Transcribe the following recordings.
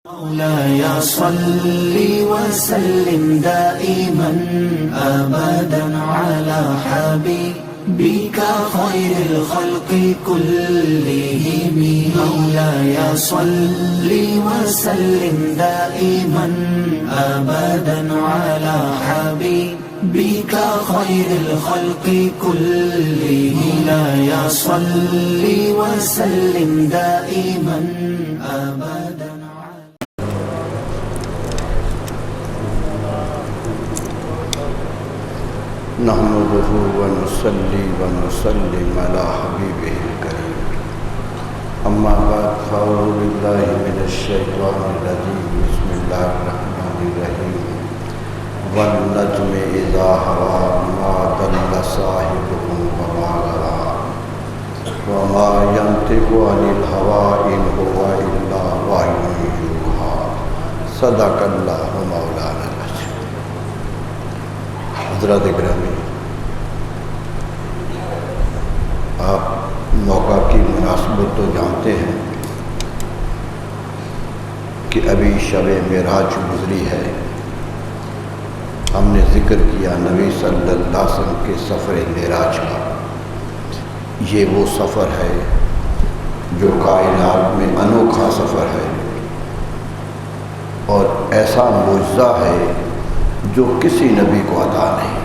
مولاي صل وسلم دائما أبدا على حبيبك خير الخلق كلهم. مولاي صل وسلم دائما أبدا على حبيبك خير الخلق كلهم. مولاي صل وسلم دائما أبدا. نحمده ونصلي ونسلم على حبيبه الكريم. اما بعد فاعوذ بالله من الشيطان الرجيم. بسم الله الرحمن الرحيم. والنجم اذا هوى ما ضل صاحبكم وما غوى وما ينطق عن الهوى ان هو الا وحي يوحى. صدق الله مولانا. حضرات گرامی، آپ موقع کی مناسبت تو جانتے ہیں کہ ابھی شب معراج گزری ہے. ہم نے ذکر کیا نبی صلی اللہ علیہ وسلم کے سفر معراج کا. یہ وہ سفر ہے جو کائنات میں انوکھا سفر ہے اور ایسا معجزہ ہے جو کسی نبی کو عطا نہیں.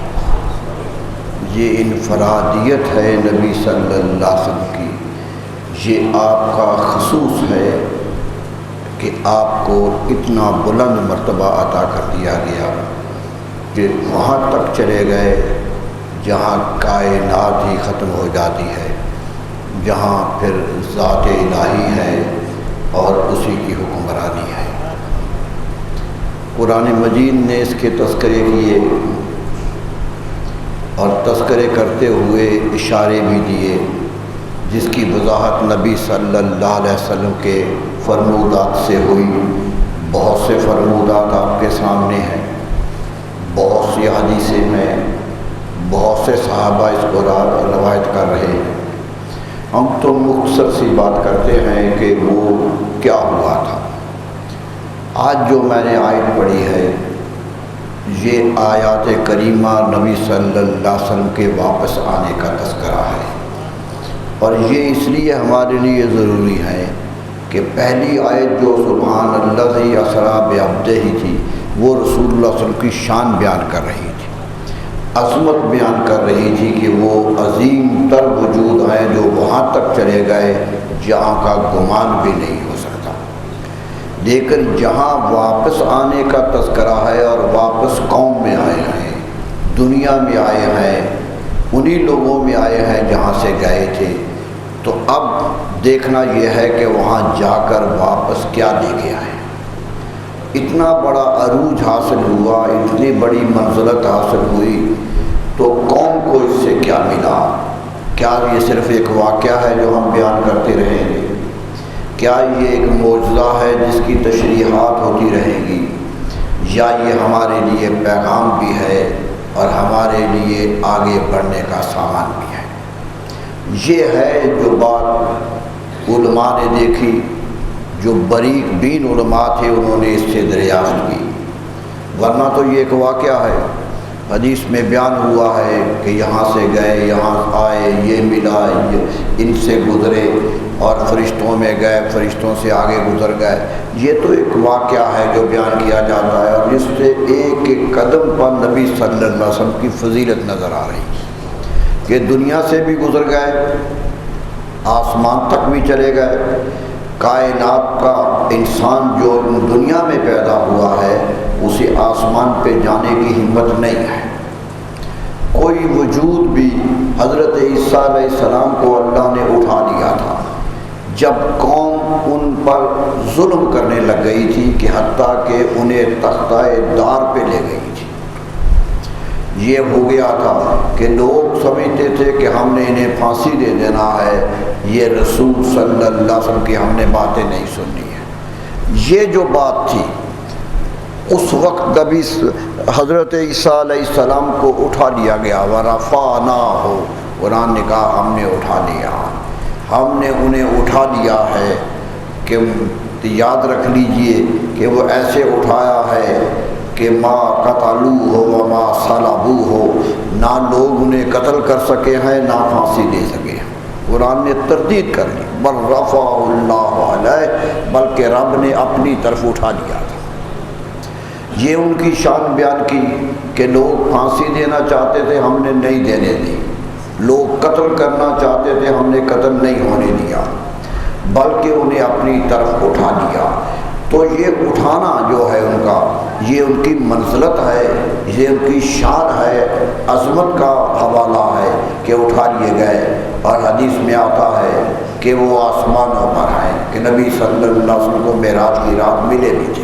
یہ انفرادیت ہے نبی صلی اللہ علیہ وسلم کی. یہ آپ کا خصوص ہے کہ آپ کو اتنا بلند مرتبہ عطا کر دیا گیا کہ وہاں تک چلے گئے جہاں کائنات ہی ختم ہو جاتی ہے، جہاں پھر ذات الہی ہے اور اسی کی حکمرانی ہے. قرآن مجید نے اس کے تذکرے کیے اور تذکرے کرتے ہوئے اشارے بھی دیے، جس کی وضاحت نبی صلی اللہ علیہ وسلم کے فرمودات سے ہوئی. بہت سے فرمودات آپ کے سامنے ہیں، بہت سی حدیثیں میں بہت سے صحابہ اس کو روایت کر رہے ہیں. ہم تو مختصر سی بات کرتے ہیں کہ وہ کیا ہوا تھا. آج جو میں نے آیت پڑھی ہے یہ آیات کریمہ نبی صلی اللہ علیہ وسلم کے واپس آنے کا تذکرہ ہے، اور یہ اس لیے ہمارے لیے ضروری ہے کہ پہلی آیت جو سبحان الذی اسری بعبدہ تھی وہ رسول اللہ صلی اللہ علیہ وسلم کی شان بیان کر رہی تھی، عظمت بیان کر رہی تھی کہ وہ عظیم تر وجود ہیں جو وہاں تک چلے گئے جہاں کا گمان بھی نہیں ہو سکتا. لیکن جہاں واپس آنے کا تذکرہ ہے اور واپس قوم میں آئے ہیں، دنیا میں آئے ہیں، انہی لوگوں میں آئے ہیں جہاں سے گئے تھے. تو اب دیکھنا یہ ہے کہ وہاں جا کر واپس کیا لے کے آئے. اتنا بڑا عروج حاصل ہوا، اتنی بڑی منزلت حاصل ہوئی، تو قوم کو اس سے کیا ملا؟ کیا یہ صرف ایک واقعہ ہے جو ہم بیان کرتے رہیں گے؟ کیا یہ ایک معجزہ ہے جس کی تشریحات ہوتی رہیں گی، یا یہ ہمارے لیے پیغام بھی ہے اور ہمارے لیے آگے بڑھنے کا سامان بھی ہے؟ یہ ہے جو بات علماء نے دیکھی، جو باریک بین علماء تھے انہوں نے اس سے دریافت کی. ورنہ تو یہ ایک واقعہ ہے، حدیث میں بیان ہوا ہے کہ یہاں سے گئے، یہاں آئے، یہ ملا، ان سے گزرے اور فرشتوں میں گئے، فرشتوں سے آگے گزر گئے. یہ تو ایک واقعہ ہے جو بیان کیا جاتا ہے، اور جس سے ایک ایک قدم پر نبی صلی اللہ علیہ وسلم کی فضیلت نظر آ رہی کہ دنیا سے بھی گزر گئے، آسمان تک بھی چلے گئے. کائنات کا انسان جو دنیا میں پیدا ہوا ہے اسے آسمان پہ جانے کی ہمت نہیں ہے. کوئی وجود بھی حضرت عیسیٰ علیہ السلام کو اللہ نے اٹھا لیا تھا جب قوم ان پر ظلم کرنے لگ گئی تھی کہ حتیٰ کہ انہیں تختہ دار پہ لے گئی تھی. یہ ہو گیا تھا کہ لوگ سمجھتے تھے کہ ہم نے انہیں پھانسی دے دینا ہے، یہ رسول صلی اللہ علیہ وسلم کی ہم نے باتیں نہیں سننی ہے. یہ جو بات تھی اس وقت نبی حضرت عیسیٰ علیہ السلام کو اٹھا لیا گیا. وَرَفَعْنَاهُ، قرآن نے کہا ہم نے اٹھا لیا، ہم نے انہیں اٹھا لیا ہے کہ تو یاد رکھ لیجئے کہ وہ ایسے اٹھایا ہے کہ ما قتلو ہو و ما صلبو ہو، نہ لوگ انہیں قتل کر سکے ہیں نہ پھانسی دے سکے ہیں۔ قرآن نے تردید کر لی، بل رفع اللہ علیہ، بلکہ رب نے اپنی طرف اٹھا لیا تھا۔ یہ ان کی شان بیان کی کہ لوگ پھانسی دینا چاہتے تھے، ہم نے نہیں دینے دی، لوگ قتل کرنا چاہتے تھے، ہم نے قتل نہیں ہونے دیا، بلکہ انہیں اپنی طرف اٹھا لیا۔ تو یہ اٹھانا جو ہے ان کا، یہ ان کی منزلت ہے، یہ ان کی شان ہے، عظمت کا حوالہ ہے کہ اٹھا لیے گئے۔ اور حدیث میں آتا ہے کہ وہ آسمانوں پر ہیں، کہ نبی صلی اللہ علیہ وسلم کو معراج کی رات ملے بھی تھے،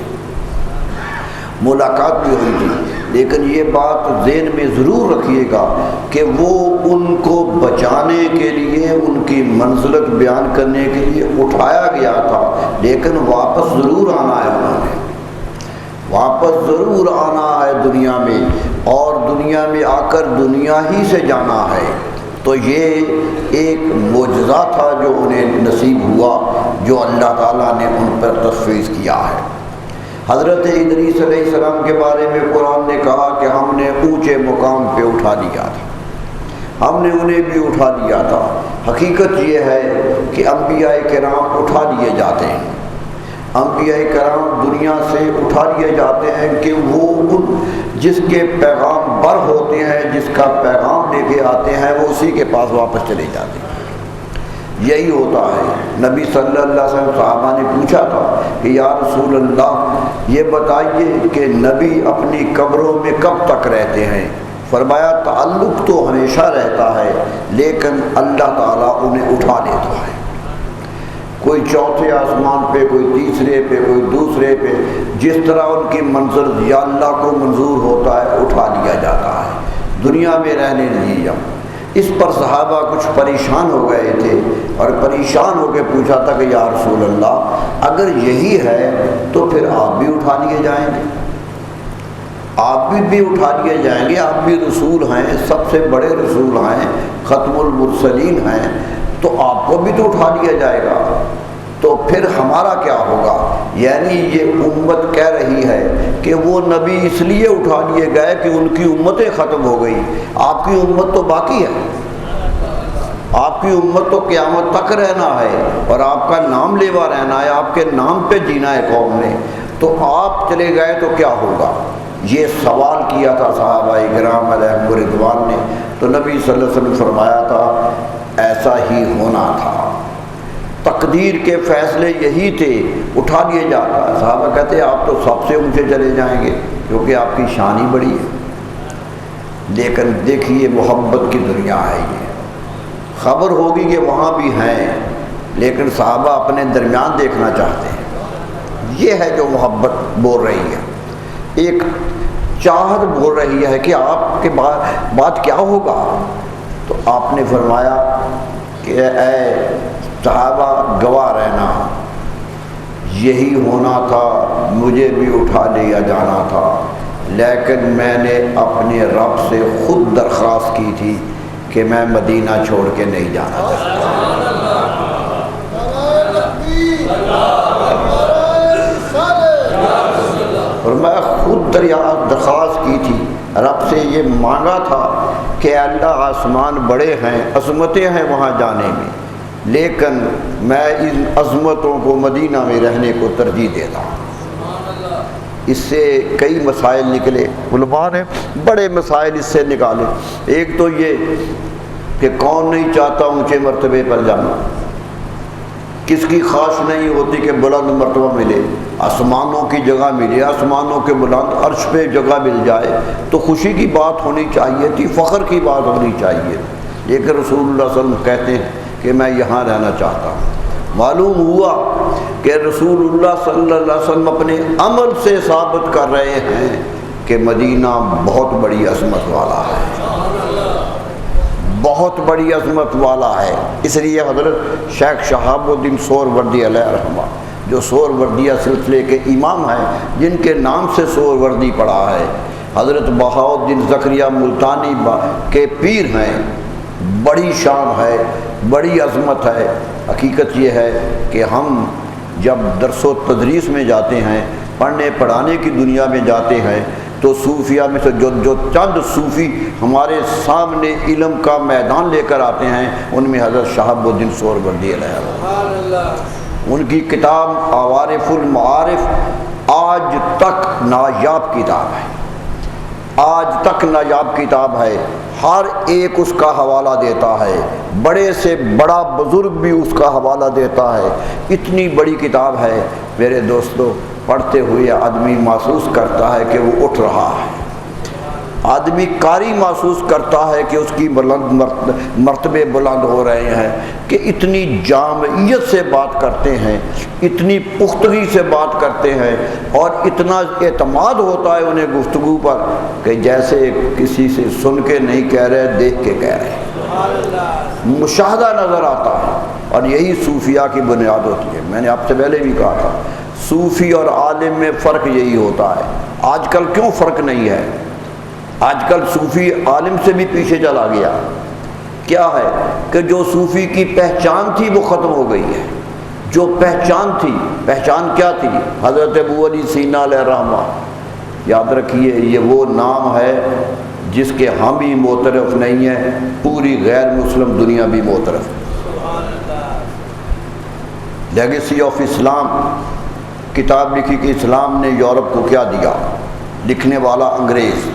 ملاقات بھی ہوئی تھی، لیکن یہ بات ذہن میں ضرور رکھیے گا کہ وہ ان کو بچانے کے لیے، ان کی منزلت بیان کرنے کے لیے اٹھایا گیا تھا، لیکن واپس ضرور آنا ہے، انہوں نے واپس ضرور آنا ہے دنیا میں، اور دنیا میں آ کر دنیا ہی سے جانا ہے۔ تو یہ ایک معجزہ تھا جو انہیں نصیب ہوا، جو اللہ تعالیٰ نے ان پر تفویض کیا ہے۔ حضرت ادریس علیہ السلام کے بارے میں قرآن نے کہا کہ ہم نے اونچے مقام پہ اٹھا دیا تھا، ہم نے انہیں بھی اٹھا دیا تھا۔ حقیقت یہ ہے کہ انبیاء کرام اٹھا لیے جاتے ہیں، انبیاء کرام دنیا سے اٹھا لیے جاتے ہیں کہ وہ ان جس کے پیغام بر ہوتے ہیں، جس کا پیغام لے کے آتے ہیں، وہ اسی کے پاس واپس چلے جاتے ہیں۔ یہی ہوتا ہے۔ نبی صلی اللہ علیہ وسلم صحابہ نے پوچھا تھا کہ یا رسول اللہ یہ بتائیے کہ نبی اپنی قبروں میں کب تک رہتے ہیں؟ فرمایا تعلق تو ہمیشہ رہتا ہے، لیکن اللہ تعالیٰ انہیں اٹھا لیتا ہے، کوئی چوتھے آسمان پہ، کوئی تیسرے پہ، کوئی دوسرے پہ، جس طرح ان کی منظر یا اللہ کو منظور ہوتا ہے اٹھا لیا جاتا ہے، دنیا میں رہنے نہیں جاتا۔ اس پر صحابہ کچھ پریشان ہو گئے تھے اور پریشان ہو کے پوچھا تھا کہ یا رسول اللہ اگر یہی ہے تو پھر آپ بھی اٹھا لیے جائیں گے، آپ بھی اٹھا لیے جائیں گے، آپ بھی رسول ہیں، سب سے بڑے رسول ہیں، ختم المرسلین ہیں، تو آپ کو بھی تو اٹھا لیا جائے گا، تو پھر ہمارا کیا ہوگا؟ یعنی یہ امت کہہ رہی ہے کہ وہ نبی اس لیے اٹھا لیے گئے کہ ان کی امتیں ختم ہو گئی، آپ کی امت تو باقی ہے، آپ کی امت تو قیامت تک رہنا ہے اور آپ کا نام لیوا رہنا ہے، آپ کے نام پہ جینا ہے قوم نے، تو آپ چلے گئے تو کیا ہوگا؟ یہ سوال کیا تھا صحابہ کرام علیہم رضوان نے، تو نبی صلی اللہ علیہ وسلم فرمایا تھا ایسا ہی ہونا تھا، تقدیر کے فیصلے یہی تھے، اٹھا لیے جاتا۔ صحابہ کہتے ہیں آپ تو سب سے اونچے چلے جائیں گے کیونکہ آپ کی شان ہی بڑی ہے، لیکن دیکھیے محبت کی دنیا ہے، یہ خبر ہوگی کہ وہاں بھی ہیں، لیکن صحابہ اپنے درمیان دیکھنا چاہتے ہیں، یہ ہے جو محبت بول رہی ہے، ایک چاہت بول رہی ہے کہ آپ کے بعد کیا ہوگا؟ تو آپ نے فرمایا کہ اے صحابہ گواہ رہنا، یہی ہونا تھا، مجھے بھی اٹھا لیا جانا تھا، لیکن میں نے اپنے رب سے خود درخواست کی تھی کہ میں مدینہ چھوڑ کے نہیں جانا چاہتا، اور میں خود درخواست کی تھی، رب سے یہ مانگا تھا کہ اللہ آسمان بڑے ہیں، عظمتیں ہیں وہاں جانے میں، لیکن میں ان عظمتوں کو مدینہ میں رہنے کو ترجیح دیتا ہوں۔ اس سے کئی مسائل نکلے، علماء نے بڑے مسائل اس سے نکالے۔ ایک تو یہ کہ کون نہیں چاہتا اونچے مرتبے پر جانا، کس کی خواہش نہیں ہوتی کہ بلند مرتبہ ملے، آسمانوں کی جگہ ملے، آسمانوں کے بلند عرش پہ جگہ مل جائے تو خوشی کی بات ہونی چاہیے تھی، فخر کی بات ہونی چاہیے، لیکن رسول اللہ صلی اللہ علیہ وسلم کہتے ہیں کہ میں یہاں رہنا چاہتا ہوں۔ معلوم ہوا کہ رسول اللہ صلی اللہ علیہ وسلم اپنے عمل سے ثابت کر رہے ہیں کہ مدینہ بہت بڑی عظمت والا ہے، بہت بڑی عظمت والا ہے۔ اس لیے حضرت شیخ شہاب الدین سہروردی علیہ رحمہ، جو سہروردیہ سلسلے کے امام ہیں، جن کے نام سے سہروردی پڑا ہے، حضرت بہاؤالدین زکریا ملتانی کے پیر ہیں، بڑی شان ہے، بڑی عظمت ہے۔ حقیقت یہ ہے کہ ہم جب درس و تدریس میں جاتے ہیں، پڑھنے پڑھانے کی دنیا میں جاتے ہیں، تو صوفیہ میں سے جو چند صوفی ہمارے سامنے علم کا میدان لے کر آتے ہیں، ان میں حضرت شہاب الدین سہروردی علیہ السلام، ان کی کتاب عوارف المعارف آج تک نایاب کتاب ہے، آج تک نایاب کتاب ہے، ہر ایک اس کا حوالہ دیتا ہے، بڑے سے بڑا بزرگ بھی اس کا حوالہ دیتا ہے، اتنی بڑی کتاب ہے میرے دوستو۔ پڑھتے ہوئے آدمی محسوس کرتا ہے کہ وہ اٹھ رہا ہے، آدمی قاری محسوس کرتا ہے کہ اس کی مرتبے بلند ہو رہے ہیں، کہ اتنی جامعیت سے بات کرتے ہیں، اتنی پختگی سے بات کرتے ہیں، اور اتنا اعتماد ہوتا ہے انہیں گفتگو پر کہ جیسے کسی سے سن کے نہیں کہہ رہے، دیکھ کے کہہ رہے ہیں، مشاہدہ نظر آتا ہے، اور یہی صوفیہ کی بنیاد ہوتی ہے۔ میں نے آپ سے پہلے بھی کہا تھا، صوفی اور عالم میں فرق یہی ہوتا ہے۔ آج کل کیوں فرق نہیں ہے؟ آج کل صوفی عالم سے بھی پیچھے چلا گیا۔ کیا ہے کہ جو صوفی کی پہچان تھی وہ ختم ہو گئی ہے۔ جو پہچان تھی، پہچان کیا تھی؟ حضرت ابو علی سینا علیہ الرحمہ، یاد رکھیے یہ وہ نام ہے جس کے ہم بھی معترف نہیں ہیں، پوری غیر مسلم دنیا بھی معترف ہے۔ لیگیسی آف اسلام کتاب لکھی کہ اسلام نے یورپ کو کیا دیا، لکھنے والا انگریز،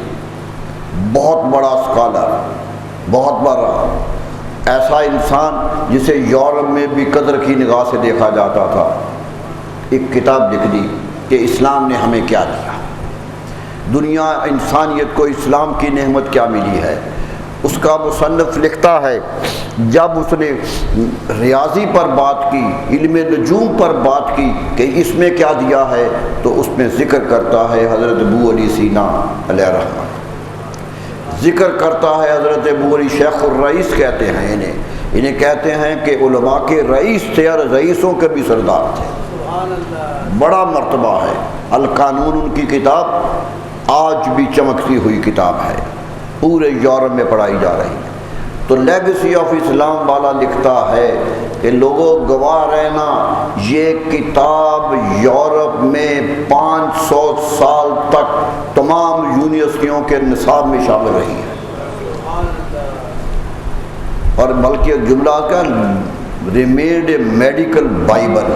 بہت بڑا اسکالر، بہت بڑا ایسا انسان جسے یورپ میں بھی قدر کی نگاہ سے دیکھا جاتا تھا، ایک کتاب لکھ دی کہ اسلام نے ہمیں کیا دیا، دنیا انسانیت کو اسلام کی نعمت کیا ملی ہے۔ اس کا مصنف لکھتا ہے جب اس نے ریاضی پر بات کی، علم نجوم پر بات کی کہ اس میں کیا دیا ہے، تو اس میں ذکر کرتا ہے حضرت ابو علی سینا علیہ الرحمہ، ذکر کرتا ہے حضرت ابو علی شیخ الرئیس کہتے ہیں انہیں کہتے ہیں کہ علماء کے رئیس تھے اور رئیسوں کے بھی سردار تھے، بڑا مرتبہ ہے۔ القانون ان کی کتاب آج بھی چمکتی ہوئی کتاب ہے، پورے یورپ میں پڑھائی جا رہی ہے۔ تو لیگیسی آف اسلام والا لکھتا ہے کہ لوگوں گواہ رہنا، یہ کتاب یورپ میں 500 سال تک تمام یونیورسٹیوں کے نصاب میں شامل رہی ہے، اور بلکہ ایک جملہ کا ریمیڈ میڈیکل بائبل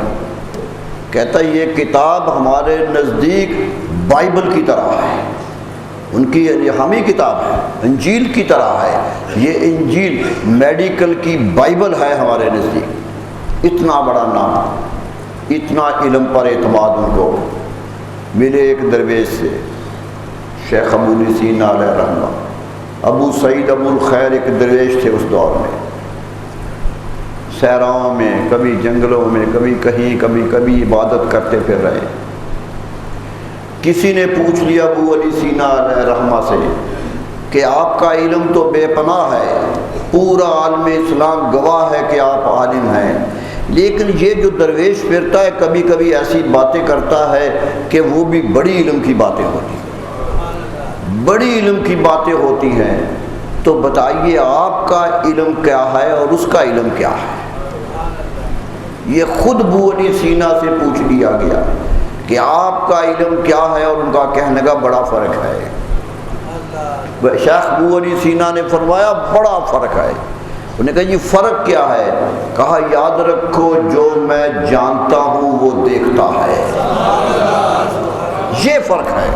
کہتا ہے یہ کتاب ہمارے نزدیک بائبل کی طرح ہے، ان کی یہ ہمی کتاب ہے، انجیل کی طرح ہے، یہ انجیل میڈیکل کی بائبل ہے ہمارے نزدیک۔ اتنا بڑا نام، اتنا علم پر اعتماد ان کو ملے ایک درویش سے، شیخ ابو علی سینا علیہ الرحمہ، ابو سعید ابو الخیر ایک درویش تھے اس دور میں، صحراؤں میں، کبھی جنگلوں میں، کبھی کہیں، کبھی عبادت کرتے پھر رہے۔ کسی نے پوچھ لیا ابو علی سینا علیہ الرحمہ سے کہ آپ کا علم تو بے پناہ ہے، پورا عالم اسلام گواہ ہے کہ آپ عالم ہیں، لیکن یہ جو درویش پھرتا ہے کبھی کبھی ایسی باتیں کرتا ہے کہ وہ بھی بڑی علم کی باتیں ہوتی ہیں، بڑی علم کی باتیں ہوتی ہیں، تو بتائیے آپ کا علم کیا ہے اور اس کا علم کیا ہے؟ یہ خود ابو علی سینا سے پوچھ لیا گیا کہ آپ کا علم کیا ہے، اور ان کا کہنے کا بڑا فرق ہے۔ شیخ ابو علی سینا نے فرمایا بڑا فرق ہے۔ انہوں نے کہا یہ فرق کیا ہے؟ کہا یاد رکھو جو میں جانتا ہوں وہ دیکھتا ہے، یہ فرق ہے۔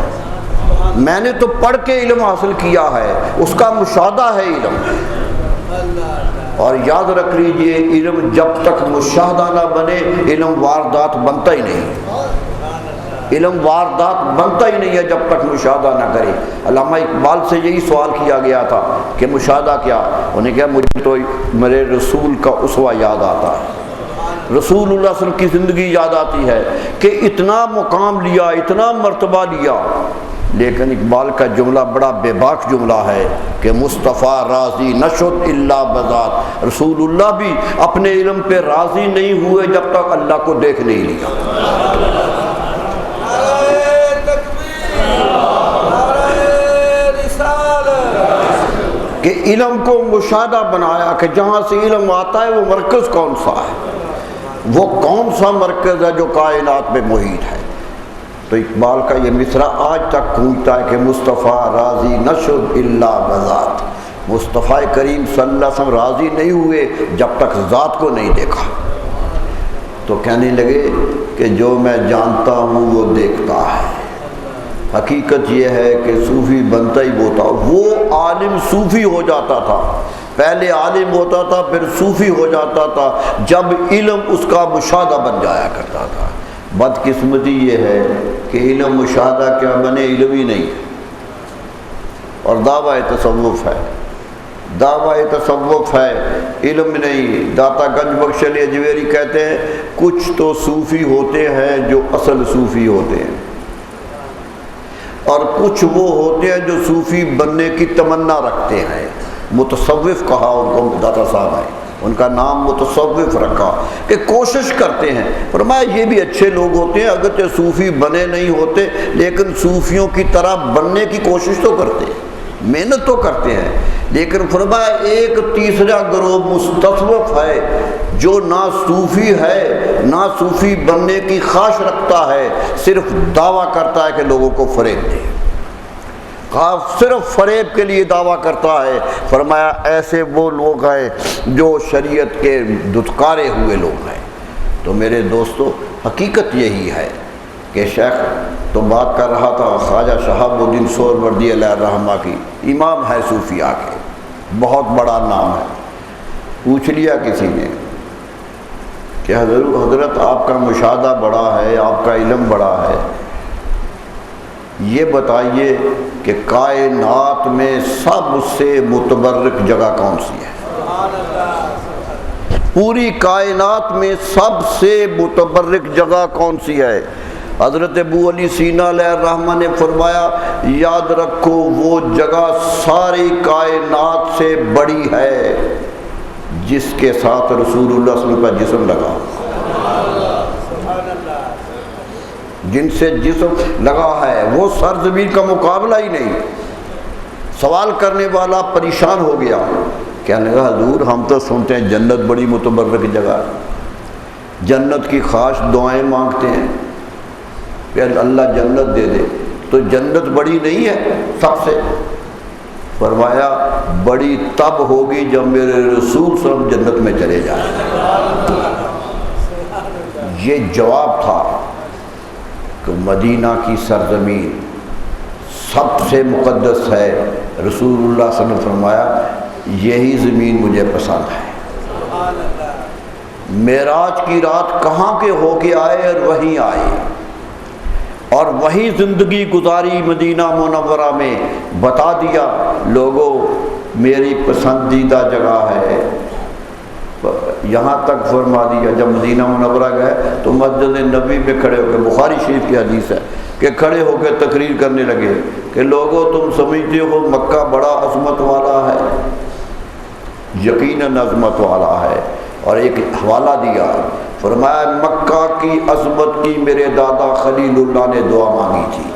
میں نے تو پڑھ کے علم حاصل کیا ہے، اس کا مشاہدہ ہے علم، اور یاد رکھ لیجئے علم جب تک مشاہدہ نہ بنے علم واردات بنتا ہی نہیں، علم واردات بنتا ہی نہیں ہے جب تک مشاہدہ نہ کرے۔ علامہ اقبال سے یہی سوال کیا گیا تھا کہ مشاہدہ کیا؟ انہوں نے کہا مجھے تو میرے رسول کا اسوہ یاد آتا ہے، رسول اللہ صلی اللہ علیہ وسلم کی زندگی یاد آتی ہے کہ اتنا مقام لیا، اتنا مرتبہ لیا۔ لیکن اقبال کا جملہ بڑا بے باک جملہ ہے کہ مصطفیٰ راضی نشد الا بذات، رسول اللہ بھی اپنے علم پہ راضی نہیں ہوئے جب تک اللہ کو دیکھ نہیں لیا۔ کہ علم کو مشاہدہ بنایا کہ جہاں سے علم آتا ہے وہ مرکز کون سا ہے، وہ کون سا مرکز ہے جو کائنات میں محیط ہے؟ تو اقبال کا یہ مصرع آج تک گونجتا ہے کہ مصطفیٰ راضی نہ شد الا بذات، مصطفیٰ کریم صلی اللہ علیہ وسلم راضی نہیں ہوئے جب تک ذات کو نہیں دیکھا۔ تو کہنے لگے کہ جو میں جانتا ہوں وہ دیکھتا ہے۔ حقیقت یہ ہے کہ صوفی بنتا ہی وہ تھا، وہ عالم صوفی ہو جاتا تھا، پہلے عالم ہوتا تھا پھر صوفی ہو جاتا تھا جب علم اس کا مشاہدہ بن جایا کرتا تھا۔ بدقسمتی یہ ہے کہ علم مشاہدہ کیا بنے، علم ہی نہیں، اور دعویٰ تصوف ہے، دعویٰ تصوف ہے، علم نہیں۔ داتا گنج بخش علی اجویری کہتے ہیں کچھ تو صوفی ہوتے ہیں جو اصل صوفی ہوتے ہیں، اور کچھ وہ ہوتے ہیں جو صوفی بننے کی تمنا رکھتے ہیں۔ متصوف کہا ان کو داتا صاحب ہے، ان کا نام متصوف رکھا کہ کوشش کرتے ہیں۔ فرمایا یہ بھی اچھے لوگ ہوتے ہیں، اگرچہ صوفی بنے نہیں ہوتے لیکن صوفیوں کی طرح بننے کی کوشش تو کرتے ہیں، محنت تو کرتے ہیں۔ لیکن فرمایا ایک تیسرا گروہ مستصوف ہے جو نہ صوفی ہے نہ صوفی بننے کی خواہش رکھتا ہے، صرف دعویٰ کرتا ہے کہ لوگوں کو فریب دے، صرف فریب کے لیے دعویٰ کرتا ہے۔ فرمایا ایسے وہ لوگ ہیں جو شریعت کے دھتکارے ہوئے لوگ ہیں۔ تو میرے دوستو حقیقت یہی ہے کہ شیخ تو بات کر رہا تھا خواجہ شہاب الدین سہروردی علیہ الرحمہ کی، امام ہے صوفیاء کے، بہت بڑا نام ہے۔ پوچھ لیا کسی نے کہ حضرت آپ کا مشاہدہ بڑا ہے، آپ کا علم بڑا ہے، یہ بتائیے کہ کائنات میں سب سے متبرک جگہ کون سی ہے؟ پوری کائنات میں سب سے متبرک جگہ کون سی ہے؟ حضرت ابو علی سینا علیہ الرحمہ نے فرمایا یاد رکھو وہ جگہ ساری کائنات سے بڑی ہے جس کے ساتھ رسول اللہ صلی اللہ علیہ وسلم کا جسم لگا، جن سے جسم لگا ہے وہ سرزمین کا مقابلہ ہی نہیں۔ سوال کرنے والا پریشان ہو گیا، کہنے لگا حضور ہم تو سنتے ہیں جنت بڑی متبرک جگہ، جنت کی خواہش دعائیں مانگتے ہیں کہ اللہ جنت دے دے، تو جنت بڑی نہیں ہے سب سے؟ فرمایا بڑی تب ہوگی جب میرے رسول صلی اللہ علیہ وسلم جنت میں چلے جائیں۔ یہ جواب تھا کہ مدینہ کی سرزمین سب سے مقدس ہے، رسول اللہ صلی اللہ علیہ وسلم نے فرمایا یہی زمین مجھے پسند ہے۔ معراج کی رات کہاں کے ہو کے آئے اور وہیں آئے اور وہی زندگی گزاری مدینہ منورہ میں، بتا دیا لوگوں میری پسندیدہ جگہ ہے۔ یہاں تک فرما دیا جب مدینہ منورہ گئے تو مسجد نبی میں کھڑے ہو کے، بخاری شریف کی حدیث ہے کہ کھڑے ہو کے تقریر کرنے لگے کہ لوگوں تم سمجھتے ہو مکہ بڑا عظمت والا ہے، یقیناً عظمت والا ہے، اور ایک حوالہ دیا، فرمایا مکہ کی عظمت کی میرے دادا خلیل اللہ نے دعا مانگی تھی،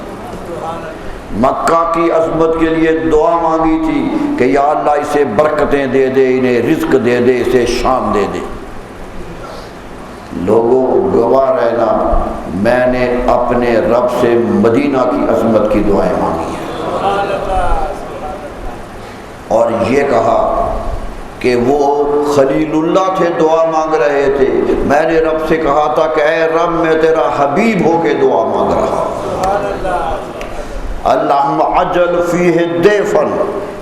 مکہ کی عظمت کے لیے دعا مانگی تھی کہ یا اللہ اسے برکتیں دے دے، انہیں رزق دے دے، اسے شان دے دے۔ لوگوں گواہ رہنا میں نے اپنے رب سے مدینہ کی عظمت کی دعائیں مانگی ہیں، اور یہ کہا کہ وہ خلیل اللہ تھے دعا مانگ رہے تھے، میں نے رب سے کہا تھا کہ اے رب میں تیرا حبیب ہو کے دعا مانگ رہا ہوں، اللہم عجل فیہ ضیفاً،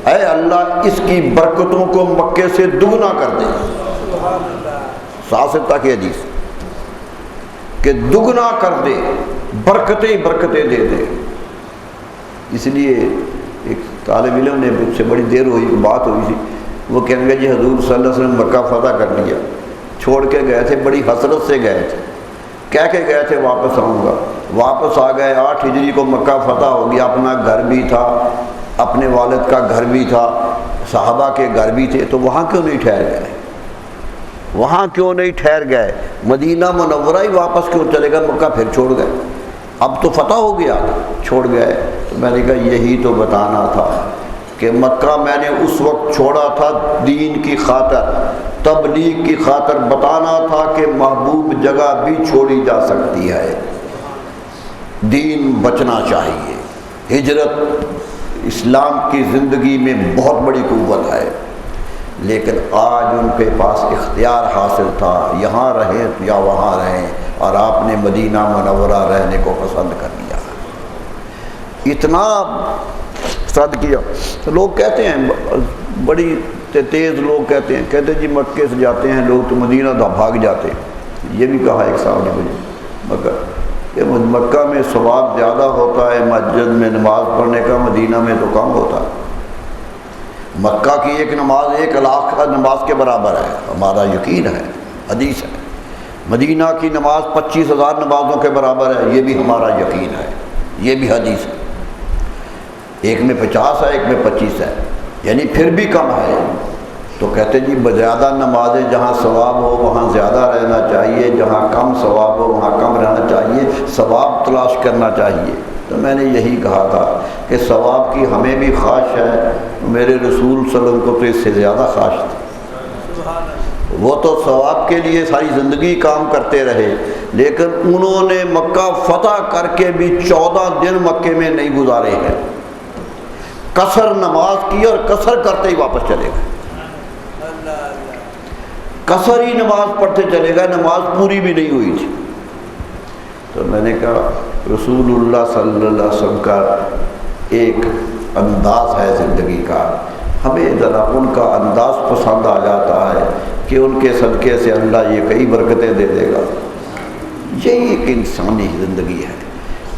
اے اللہ اس کی برکتوں کو مکے سے دگنا کر دے۔ ساستہ کی حدیث کہ دگنا کر دے، برکتیں برکتیں دے دے۔ اس لیے ایک طالب علم نے مجھ سے بڑی دیر ہوئی، بات ہوئی تھی، وہ کہنے گے جی حضور صلی اللہ علیہ وسلم مکہ فتح کر لیا، چھوڑ کے گئے تھے، بڑی حسرت سے گئے تھے، کہہ کے گئے تھے واپس آؤں گا، واپس آ گئے، 8 ہجری کو مکہ فتح ہو گیا، اپنا گھر بھی تھا، اپنے والد کا گھر بھی تھا، صحابہ کے گھر بھی تھے، تو وہاں کیوں نہیں ٹھہر گئے؟ وہاں کیوں نہیں ٹھہر گئے؟ مدینہ منورہ ہی واپس کیوں چلے گئے؟ مکہ پھر چھوڑ گئے، اب تو فتح ہو گیا، چھوڑ گئے۔ تو میں نے کہا یہی تو بتانا تھا کہ مکہ میں نے اس وقت چھوڑا تھا دین کی خاطر، تبلیغ کی خاطر بتانا تھا کہ محبوب جگہ بھی چھوڑی جا سکتی ہے، دین بچنا چاہیے۔ ہجرت اسلام کی زندگی میں بہت بڑی قوت ہے، لیکن آج ان کے پاس اختیار حاصل تھا، یہاں رہیں یا وہاں رہیں، اور آپ نے مدینہ منورہ رہنے کو پسند کر لیا، اتنا پسند کیا۔ تو لوگ کہتے ہیں، بڑی تیز لوگ کہتے ہیں جی مکے سے جاتے ہیں لوگ تو مدینہ بھاگ جاتے ہیں۔ یہ بھی کہا ایک صاحب نے مجھے، کہ مکہ میں ثواب زیادہ ہوتا ہے مسجد میں نماز پڑھنے کا، مدینہ میں تو کم ہوتا ہے۔ مکہ کی ایک نماز 1,00,000 نماز کے برابر ہے، ہمارا یقین ہے، حدیث ہے۔ مدینہ کی نماز 25,000 نمازوں کے برابر ہے، یہ بھی ہمارا یقین ہے، یہ بھی حدیث ہے۔ ایک میں 50 ہے، ایک میں 25 ہے، یعنی پھر بھی کم ہے۔ تو کہتے جی زیادہ نمازیں جہاں ثواب ہو وہاں زیادہ رہنا چاہیے، جہاں کم ثواب ہو وہاں کم رہنا چاہیے، ثواب تلاش کرنا چاہیے۔ تو میں نے یہی کہا تھا کہ ثواب کی ہمیں بھی خواہش ہے، میرے رسول صلی اللہ علیہ وسلم کو تو اس سے زیادہ خواہش تھی، وہ تو ثواب کے لیے ساری زندگی کام کرتے رہے، لیکن انہوں نے مکہ فتح کر کے بھی 14 دن مکے میں نہیں گزارے ہیں، قصر نماز کی اور قصر کرتے ہی واپس چلے گئے، قصر ہی نماز پڑھتے چلے گئے، نماز پوری بھی نہیں ہوئی تھی۔ تو میں نے کہا رسول اللہ صلی اللہ علیہ وسلم کا ایک انداز ہے زندگی کا، ہمیں ذرا ان کا انداز پسند آ جاتا ہے کہ ان کے صدقے سے اللہ یہ کئی برکتیں دے دے گا، یہی ایک انسانی زندگی ہے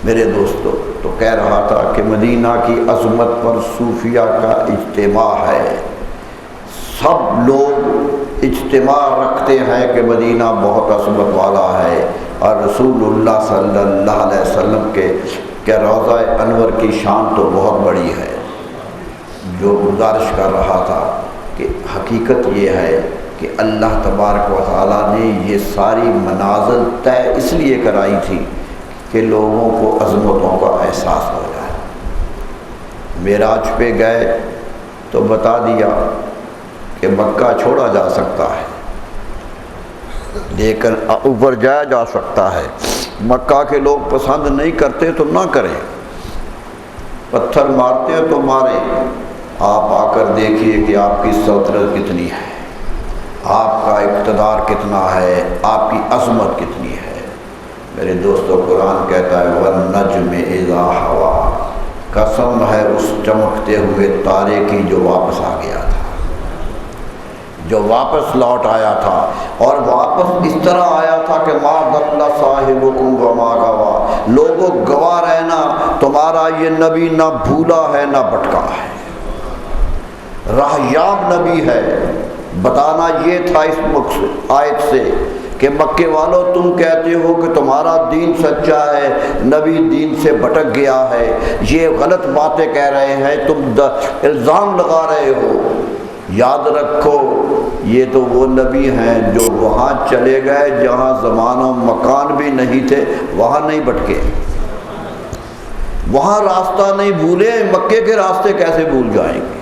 میرے دوستو۔ تو کہہ رہا تھا کہ مدینہ کی عظمت پر صوفیہ کا اجتماع ہے، سب لوگ اجتماع رکھتے ہیں کہ مدینہ بہت عظمت والا ہے، اور رسول اللہ صلی اللہ علیہ وسلم کے روضہ انور کی شان تو بہت بڑی ہے۔ جو گزارش کر رہا تھا کہ حقیقت یہ ہے کہ اللہ تبارک و تعالیٰ نے یہ ساری منازل طے اس لیے کرائی تھی کہ لوگوں کو عظمتوں کا احساس ہو جائے۔ معراج پہ گئے تو بتا دیا کہ مکہ چھوڑا جا سکتا ہے لیکن اوپر جایا جا سکتا ہے، مکہ کے لوگ پسند نہیں کرتے تو نہ کریں، پتھر مارتے ہیں تو ماریں، آپ آ کر دیکھیے کہ آپ کی سلطنت کتنی ہے، آپ کا اقتدار کتنا ہے، آپ کی عظمت کتنی ہے۔ میرے دوستو قرآن کہتا ہے وَالنَّجْمِ إِذَا هَوَىٰ، قسم ہے اس چمکتے ہوئے تارے کی جو واپس آ گیا تھا، جو واپس لوٹ آیا تھا، اور واپس اس طرح آیا تھا کہ مَا ضَلَّ صَاحِبُكُمْ وَمَا غَوَىٰ، لوگوں گواہ رہنا تمہارا یہ نبی نہ بھولا ہے نہ بھٹکا ہے، راہیاب نبی ہے۔ بتانا یہ تھا اس آیت سے کہ مکے والوں تم کہتے ہو کہ تمہارا دین سچا ہے، نبی دین سے بھٹک گیا ہے، یہ غلط باتیں کہہ رہے ہیں، تم الزام لگا رہے ہو، یاد رکھو یہ تو وہ نبی ہیں جو وہاں چلے گئے جہاں زمان و مکان بھی نہیں تھے، وہاں نہیں بھٹکے، وہاں راستہ نہیں بھولے، مکے کے راستے کیسے بھول جائیں گے،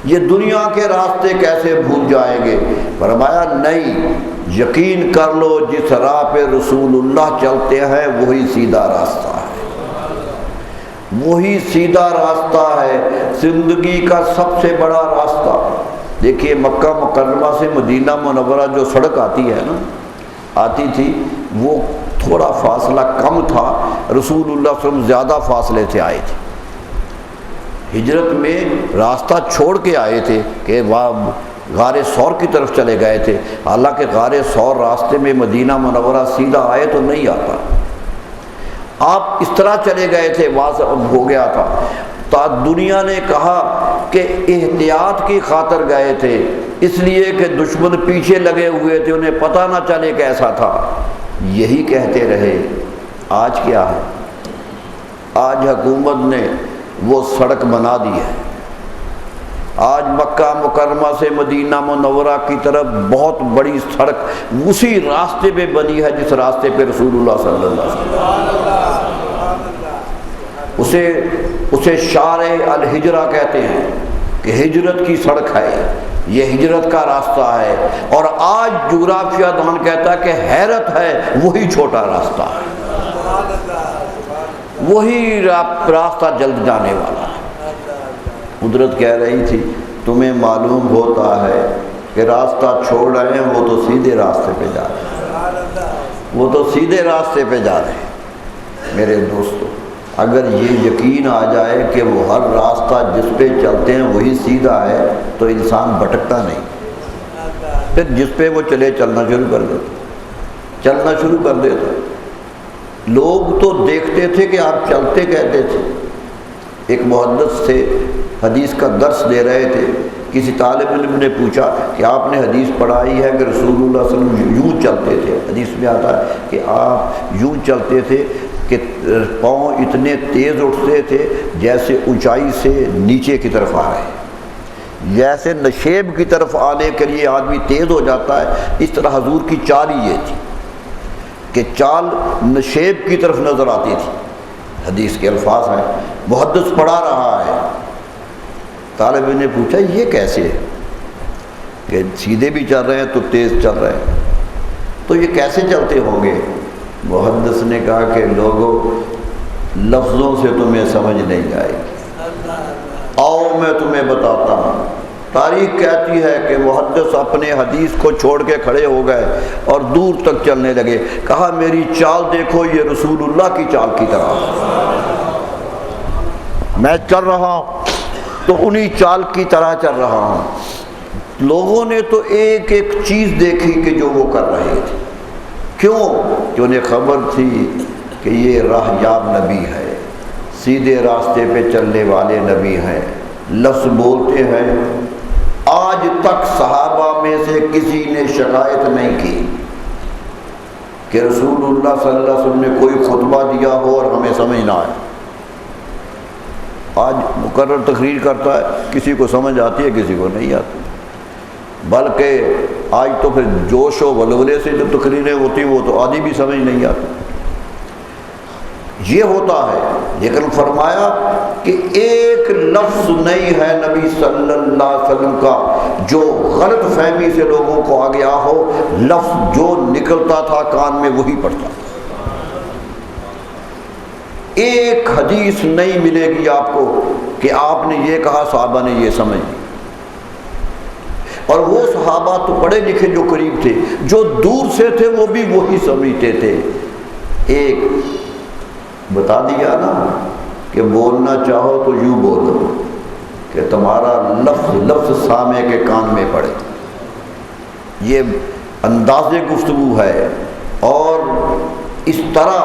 یہ دنیا کے راستے کیسے بھول جائیں گے۔ فرمایا نہیں، یقین کر لو جس راہ پہ رسول اللہ چلتے ہیں وہی سیدھا راستہ ہے، وہی سیدھا راستہ ہے، زندگی کا سب سے بڑا راستہ۔ دیکھیے مکہ مکرمہ سے مدینہ منورہ جو سڑک آتی ہے نا، آتی تھی، وہ تھوڑا فاصلہ کم تھا، رسول اللہ صلی اللہ علیہ وسلم زیادہ فاصلے سے آئے تھے، ہجرت میں راستہ چھوڑ کے آئے تھے کہ غار ثور کی طرف چلے گئے تھے، حالانکہ غار ثور راستے میں مدینہ منورہ سیدھا آئے تو نہیں آتا، آپ اس طرح چلے گئے تھے، وہاں سے ہو گیا تھا۔ تو دنیا نے کہا کہ احتیاط کی خاطر گئے تھے، اس لیے کہ دشمن پیچھے لگے ہوئے تھے، انہیں پتہ نہ چلے کیسا تھا، یہی کہتے رہے۔ آج کیا ہے؟ آج حکومت نے وہ سڑک بنا دی ہے، آج مکہ مکرمہ سے مدینہ منورہ کی طرف بہت بڑی سڑک اسی راستے پہ بنی ہے جس راستے پہ رسول اللہ صلی اللہ علیہ وسلم، اسے شارع الہجرہ کہتے ہیں کہ ہجرت کی سڑک ہے، یہ ہجرت کا راستہ ہے، اور آج جغرافیہ دان کہتا ہے کہ حیرت ہے وہی چھوٹا راستہ ہے، وہی راستہ جلد جانے والا ہے۔ قدرت کہہ رہی تھی تمہیں معلوم ہوتا ہے کہ راستہ چھوڑ رہے ہیں، وہ تو سیدھے راستے پہ جا رہے ہیں، وہ تو سیدھے راستے پہ جا رہے ہیں۔ میرے دوستو، اگر یہ یقین آ جائے کہ وہ ہر راستہ جس پہ چلتے ہیں وہی سیدھا ہے تو انسان بھٹکتا نہیں، پھر جس پہ وہ چلے چلنا شروع کر دیتا۔ لوگ تو دیکھتے تھے کہ آپ چلتے کہتے تھے۔ ایک محدث تھے، حدیث کا درس دے رہے تھے، کسی طالب علم نے پوچھا کہ آپ نے حدیث پڑھائی ہے کہ رسول اللہ صلی اللہ علیہ وسلم یوں چلتے تھے؟ حدیث میں آتا ہے کہ آپ یوں چلتے تھے کہ پاؤں اتنے تیز اٹھتے تھے جیسے اونچائی سے نیچے کی طرف آ رہے ہیں، جیسے نشیب کی طرف آنے کے لیے آدمی تیز ہو جاتا ہے، اس طرح حضور کی چال ہی یہ تھی کہ چال نشیب کی طرف نظر آتی تھی۔ حدیث کے الفاظ ہیں، محدث پڑھا رہا ہے، طالب نے پوچھا یہ کیسے ہے کہ سیدھے بھی چل رہے ہیں تو تیز چل رہے ہیں، تو یہ کیسے چلتے ہوں گے؟ محدث نے کہا کہ لوگوں، لفظوں سے تمہیں سمجھ نہیں آئے گی، آؤ میں تمہیں بتاتا ہوں۔ تاریخ کہتی ہے کہ محدث اپنے حدیث کو چھوڑ کے کھڑے ہو گئے اور دور تک چلنے لگے، کہا میری چال دیکھو، یہ رسول اللہ کی چال کی طرح، میں چل رہا ہوں تو انہی چال کی طرح چل رہا ہوں۔ لوگوں نے تو ایک ایک چیز دیکھی کہ جو وہ کر رہے تھے، کیوں کہ انہیں خبر تھی کہ یہ راہ یاب نبی ہے، سیدھے راستے پہ چلنے والے نبی ہیں۔ لفظ بولتے ہیں، آج تک صحابہ میں سے کسی نے شکایت نہیں کی کہ رسول اللہ صلی اللہ علیہ وسلم نے کوئی خطبہ دیا ہو اور ہمیں سمجھ نہ آئے۔ آج مقرر تقریر کرتا ہے، کسی کو سمجھ آتی ہے کسی کو نہیں آتی، بلکہ آج تو پھر جوش و ولولے سے جو تقریریں ہوتی ہیں وہ تو آدھی بھی سمجھ نہیں آتی۔ یہ ہوتا ہے، لیکن فرمایا کہ ایک لفظ نہیں ہے نبی صلی اللہ علیہ وسلم کا جو غلط فہمی سے لوگوں کو آ گیا ہو، لفظ جو نکلتا تھا کان میں وہی پڑتا تھا۔ ایک حدیث نہیں ملے گی آپ کو کہ آپ نے یہ کہا صحابہ نے یہ سمجھ، اور وہ صحابہ تو پڑھے لکھے جو قریب تھے، جو دور سے تھے وہ بھی وہی سمجھتے تھے۔ ایک بتا دیا نا کہ بولنا چاہو تو یوں بولو کہ تمہارا لفظ سامع کے کان میں پڑے، یہ انداز گفتگو ہے۔ اور اس طرح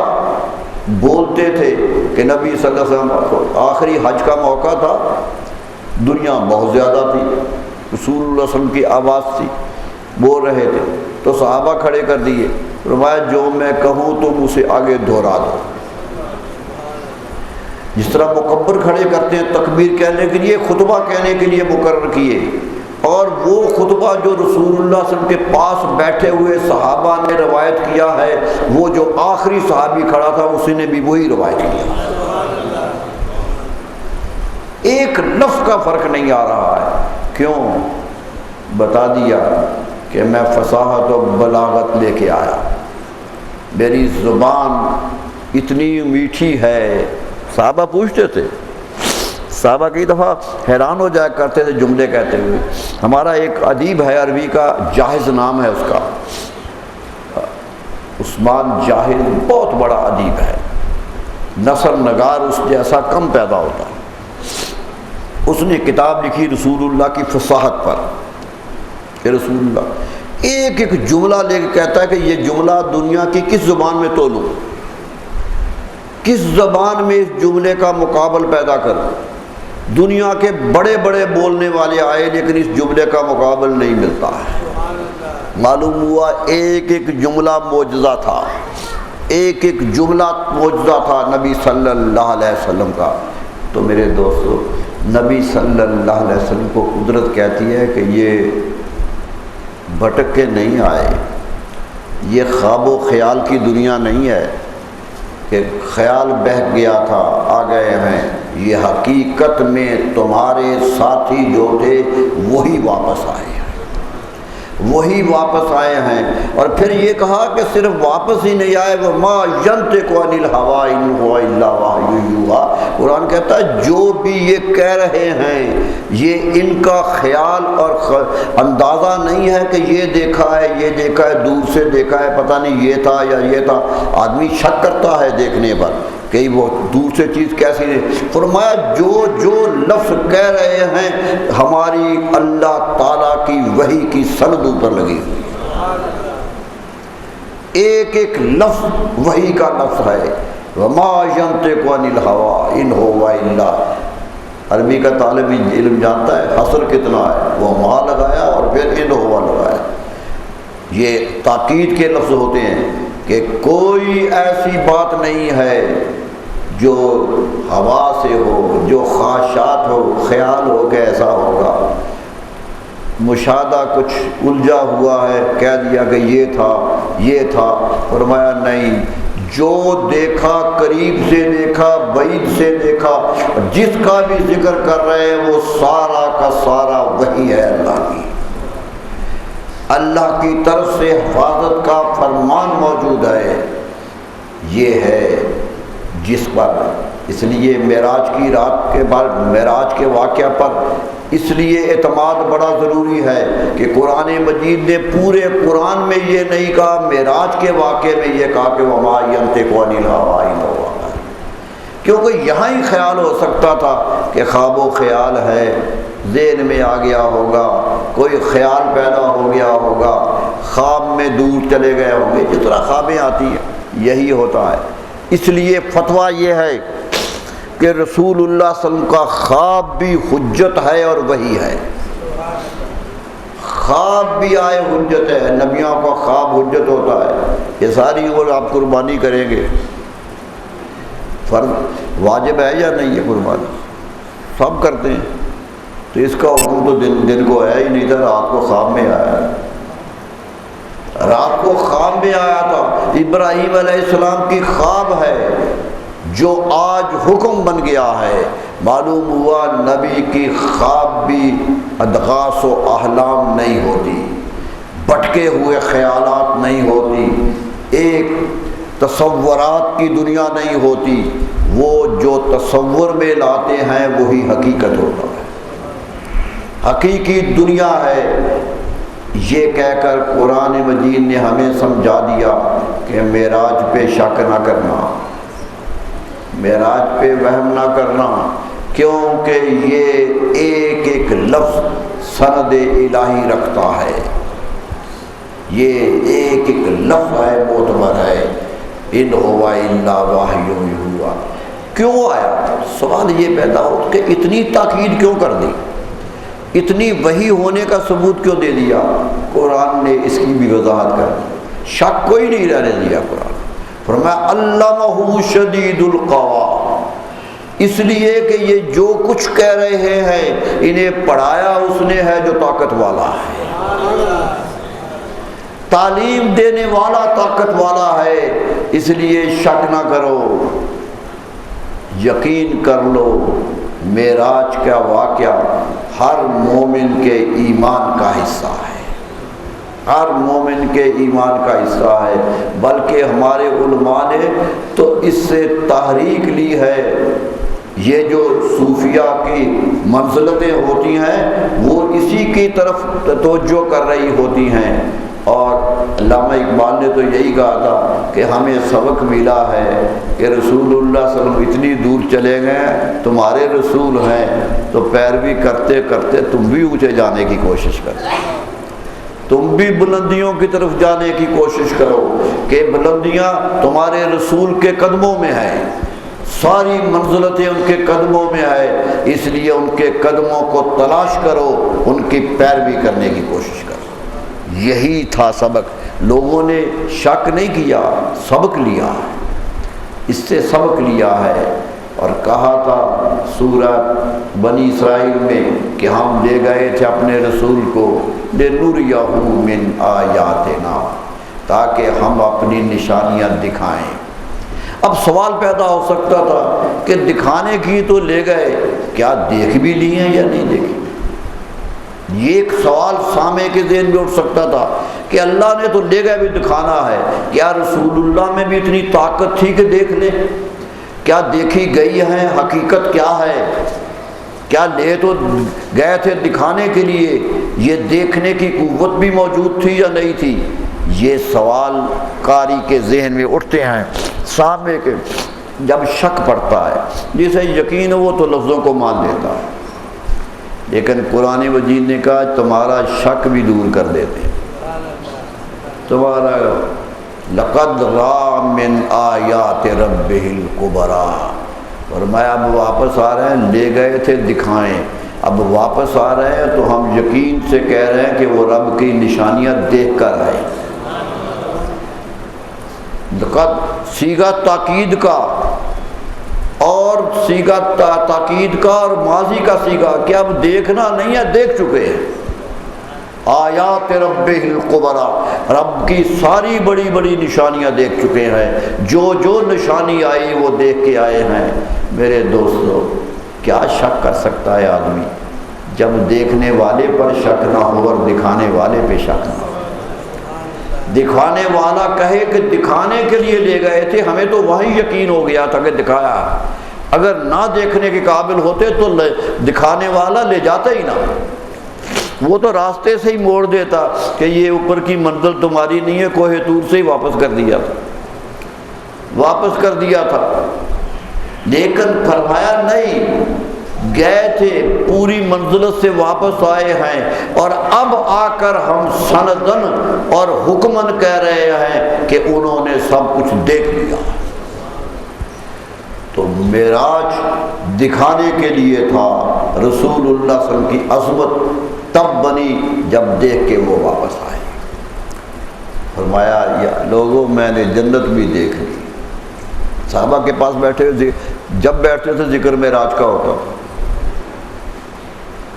بولتے تھے کہ نبی صلی اللہ علیہ وسلم، آخری حج کا موقع تھا، دنیا بہت زیادہ تھی، رسول اللہ صلی اللہ علیہ وسلم کی آواز تھی، بول رہے تھے تو صحابہ کھڑے کر دیے، فرمایا جو میں کہوں تم اسے آگے دہرا دو۔ جس طرح مکبر کھڑے کرتے ہیں تکبیر کہنے کے لیے، خطبہ کہنے کے لیے مقرر کیے، اور وہ خطبہ جو رسول اللہ صلی اللہ علیہ وسلم کے پاس بیٹھے ہوئے صحابہ نے روایت کیا ہے، وہ جو آخری صحابی کھڑا تھا اسی نے بھی وہی روایت کیا۔ ایک لفظ کا فرق نہیں آ رہا ہے، کیوں؟ بتا دیا کہ میں فصاحت و بلاغت لے کے آیا، میری زبان اتنی میٹھی ہے۔ صحابہ پوچھتے تھے، صحابہ کئی دفعہ حیران ہو جایا کرتے تھے جملے کہتے ہوئے۔ ہمارا ایک ادیب ہے عربی کا، جاہز نام ہے اس کا، عثمان جاہز، بہت بڑا ادیب ہے، نثر نگار اس جیسا کم پیدا ہوتا ہے۔ اس نے کتاب لکھی رسول اللہ کی فصاحت پر کہ رسول اللہ ایک ایک جملہ لے کے کہتا ہے کہ یہ جملہ دنیا کی کس زبان میں تولوں، کس زبان میں اس جملے کا مقابل پیدا کروں۔ دنیا کے بڑے بڑے بولنے والے آئے لیکن اس جملے کا مقابل نہیں ملتا ہے۔ معلوم ہوا ایک ایک جملہ معجزہ تھا، ایک ایک جملہ معجزہ تھا نبی صلی اللہ علیہ وسلم کا۔ تو میرے دوستو، نبی صلی اللہ علیہ وسلم کو قدرت کہتی ہے کہ یہ بھٹک کے نہیں آئے، یہ خواب و خیال کی دنیا نہیں ہے کہ خیال بہہ گیا تھا آ گئے ہیں، یہ حقیقت میں تمہارے ساتھی جو تھے وہی واپس آئے ہیں، وہی واپس آئے ہیں۔ اور پھر یہ کہا کہ صرف واپس ہی نہیں آئے، وما ینطق عن الہوی ان هو الا وحی یوحی۔ قرآن کہتا ہے جو بھی یہ کہہ رہے ہیں یہ ان کا خیال اور اندازہ نہیں ہے کہ یہ دیکھا ہے، یہ دیکھا ہے، دور سے دیکھا ہے، پتہ نہیں یہ تھا یا یہ تھا۔ آدمی شک کرتا ہے دیکھنے پر کہ وہ دور سے چیز کیسی ہے۔ فرمایا جو جو لفظ کہہ رہے ہیں ہماری اللہ تعالیٰ کی وحی کی سند اوپر لگی ہوئی، ایک ایک لفظ وحی کا لفظ ہے۔ وما ينطق عن الهوى ان هو الا، عربی کا طالب علم جانتا ہے حصر کتنا ہے، وہ ما لگایا اور پھر ان ہوا لگایا۔ یہ تاکید کے لفظ ہوتے ہیں کہ کوئی ایسی بات نہیں ہے جو ہوا سے ہو، جو خواہشات ہو، خیال ہو کہ ایسا ہوگا، مشاہدہ کچھ الجھا ہوا ہے کہہ دیا کہ یہ تھا یہ تھا۔ فرمایا نہیں، جو دیکھا قریب سے دیکھا، بعید سے دیکھا، جس کا بھی ذکر کر رہے ہیں وہ سارا کا سارا وہی ہے اللہ کی، اللہ کی طرف سے حفاظت کا فرمان موجود ہے۔ یہ ہے جس پر، اس لیے معراج کی رات کے بعد معراج کے واقعہ پر اس لیے اعتماد بڑا ضروری ہے کہ قرآن مجید نے پورے قرآن میں یہ نہیں کہا، معراج کے واقعے میں یہ کہا کہ وما ینطق عن الہوی ان هو الا وحی، کیونکہ یہاں ہی خیال ہو سکتا تھا کہ خواب و خیال ہے، ذہن میں آ گیا ہوگا، کوئی خیال پیدا ہو گیا ہوگا، خواب میں دور چلے گئے ہوں گے، جس طرح خوابیں آتی ہیں یہی ہوتا ہے۔ اس لیے فتویٰ یہ ہے کہ رسول اللہ صلی اللہ علیہ وسلم کا خواب بھی حجت ہے اور وحی ہے، خواب بھی آئے حجت ہے، نبیوں کا خواب حجت ہوتا ہے۔ یہ ساری عمر آپ قربانی کریں گے، فرض واجب ہے یا نہیں ہے قربانی؟ سب کرتے ہیں، تو اس کا حکم تو دن کو ہے ہی نہیں تھا، رات کو خواب میں آیا، رات کو خواب میں آیا تھا۔ ابراہیم علیہ السلام کی خواب ہے جو آج حکم بن گیا ہے۔ معلوم ہوا نبی کی خواب بھی ادغاث و احلام نہیں ہوتی، بٹکے ہوئے خیالات نہیں ہوتی، ایک تصورات کی دنیا نہیں ہوتی، وہ جو تصور میں لاتے ہیں وہی حقیقت ہوتا ہے، حقیقی دنیا ہے۔ یہ کہہ کر قرآن مجید نے ہمیں سمجھا دیا کہ معراج پہ شک نہ کرنا، معراج پہ وہم نہ کرنا، کیونکہ یہ ایک ایک لفظ سند الہی رکھتا ہے، یہ ایک ایک لفظ ہے، معتبر ہے۔ ان هو الا وحی یوحی، کیوں آیا؟ سوال یہ پیدا ہو کہ اتنی تاکید کیوں کر دی، اتنی وحی ہونے کا ثبوت کیوں دے دیا؟ قرآن نے اس کی بھی وضاحت کر دی، شک کوئی نہیں رہنے دیا قرآن۔ فرمایا علمہ شدید القوا، اس لیے کہ یہ جو کچھ کہہ رہے ہیں انہیں پڑھایا اس نے ہے جو طاقت والا ہے، تعلیم دینے والا طاقت والا ہے، اس لیے شک نہ کرو، یقین کر لو۔ معراج کا واقعہ ہر مومن کے ایمان کا حصہ ہے، ہر مومن کے ایمان کا حصہ ہے، بلکہ ہمارے علماء نے تو اس سے تحریک لی ہے۔ یہ جو صوفیہ کی منزلتیں ہوتی ہیں وہ اسی کی طرف توجہ کر رہی ہوتی ہیں، اور علامہ اقبال نے تو یہی کہا تھا کہ ہمیں سبق ملا ہے کہ رسول اللہ صلی اللہ علیہ وسلم اتنی دور چلے گئے، تمہارے رسول ہیں تو پیروی کرتے کرتے تم بھی اونچے جانے کی کوشش کرو، تم بھی بلندیوں کی طرف جانے کی کوشش کرو کہ بلندیاں تمہارے رسول کے قدموں میں ہیں، ساری منزلتیں ان کے قدموں میں ہے، اس لیے ان کے قدموں کو تلاش کرو، ان کی پیروی کرنے کی کوشش کرو۔ یہی تھا سبق، لوگوں نے شک نہیں کیا، سبق لیا، اس سے سبق لیا ہے۔ اور کہا تھا سورہ بنی اسرائیل میں کہ ہم لے گئے تھے اپنے رسول کو لِنُرِيَهُ مِنْ آیَاتِنَا، تاکہ ہم اپنی نشانیاں دکھائیں۔ اب سوال پیدا ہو سکتا تھا کہ دکھانے کی تو لے گئے، کیا دیکھ بھی لی ہیں یا نہیں دیکھی؟ یہ ایک سوال سامع کے ذہن میں اٹھ سکتا تھا کہ اللہ نے تو لے گئے بھی دکھانا ہے، کیا رسول اللہ میں بھی اتنی طاقت تھی کہ دیکھ لے؟ کیا دیکھی گئی ہے؟ حقیقت کیا ہے؟ کیا لے تو گئے تھے دکھانے کے لیے، یہ دیکھنے کی قوت بھی موجود تھی یا نہیں تھی؟ یہ سوال قاری کے ذہن میں اٹھتے ہیں سامنے کے۔ جب شک پڑتا ہے، جسے یقین ہو وہ تو لفظوں کو مان لیتا ہے، لیکن قرآن مجید نے کہا تمہارا شک بھی دور کر دیتے ہیں، تمہارا لقد را من آیات ربہ الکبریٰ، فرمایا اب واپس آ رہے ہیں، لے گئے تھے دکھائیں، اب واپس آ رہے ہیں تو ہم یقین سے کہہ رہے ہیں کہ وہ رب کی نشانیاں دیکھ کر آئے۔ لقد صیغہ تاکید کا اور صیغہ تاکید کا اور ماضی کا صیغہ کہ اب دیکھنا نہیں ہے، دیکھ چکے ہیں۔ آیات ربہ الکبریٰ، رب کی ساری بڑی بڑی نشانیاں دیکھ چکے ہیں، جو جو نشانی آئی وہ دیکھ کے آئے ہیں۔ میرے دوستو، کیا شک کر سکتا ہے آدمی جب دیکھنے والے پر شک نہ ہو اور دکھانے والے پہ شک نہ ہو؟ دکھانے والا کہے کہ دکھانے کے لیے لے گئے تھے، ہمیں تو وہی یقین ہو گیا تھا کہ دکھایا، اگر نہ دیکھنے کے قابل ہوتے تو دکھانے والا لے جاتا ہی نہ، وہ تو راستے سے ہی موڑ دیتا کہ یہ اوپر کی منزل تمہاری نہیں ہے، کوہ طور سے ہی واپس کر دیا تھا۔ لیکن فرمایا نہیں، گئے تھے پوری منزلت سے واپس آئے ہیں، اور اب آ کر ہم سندن اور حکمن کہہ رہے ہیں کہ انہوں نے سب کچھ دیکھ لیا۔ تو معراج دکھانے کے لیے تھا، رسول اللہ صلی اللہ علیہ وسلم کی عظمت تب بنی جب دیکھ کے وہ واپس آئے۔ فرمایا یا لوگوں میں نے جنت بھی دیکھ لی۔ صحابہ کے پاس بیٹھے ہوئے، جب بیٹھتے تھے ذکر معراج کا ہوتا،